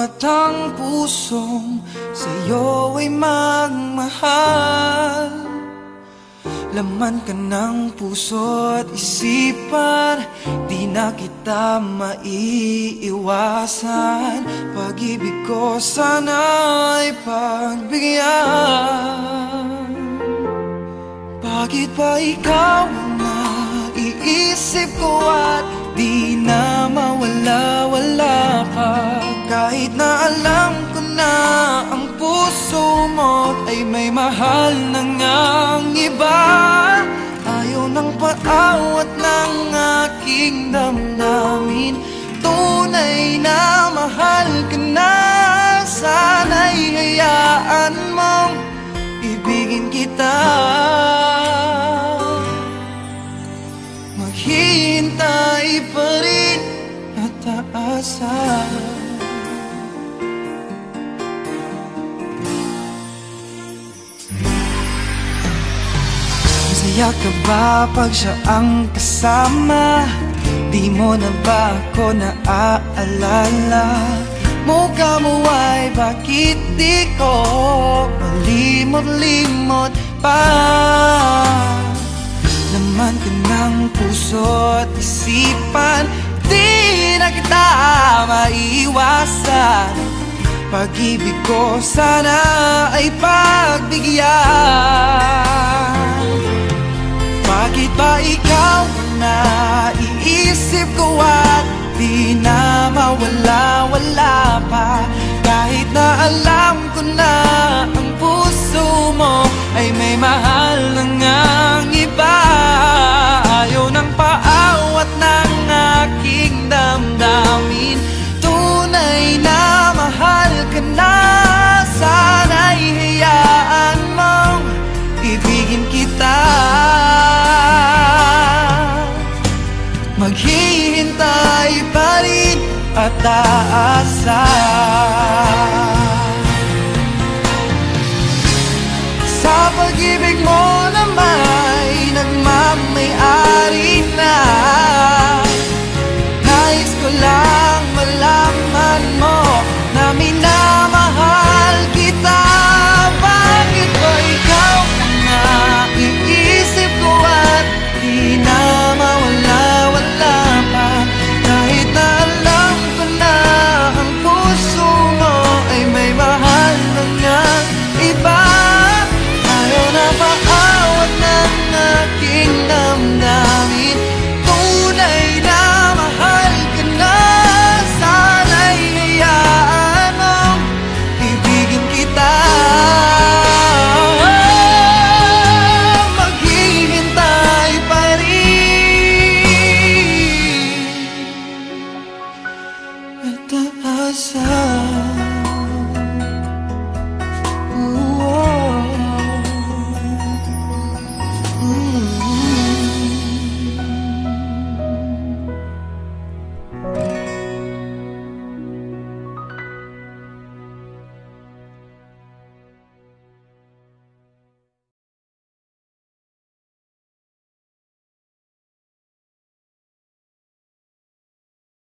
Bawat ang pusong sa'yo ay magmahal. Laman ka ng puso at isipan, di na kita maiiwasan. Pag-ibig ko sana'y pagbigyan. Bakit ba ikaw ang naiisip ko at di na mawala-wala ka? Kahit na alam ko na ang puso mo ay may mahal na ngang iba. Ayaw ng paawat ng aking damdamin, tunay na mahal ka na. Sana'y hayaan mong ibigin kita. Maghihintay pa rin at aasa. Masaya ka ba pag siya ang kasama? Di mo na ba ako naaalala? Mukha mo ay bakit di ko malimot-limot pa? Laman ka ng puso at isipan, di na kita maiiwasan. Pag-ibig ko sana ay pagbigyan. Bakit ba ikaw na iisip ko at di na mawala-wala pa? Kahit na alam ko na ang puso mo ay may mahal na ngang iba. Ayaw ng paawat ng aking damdamin, tunay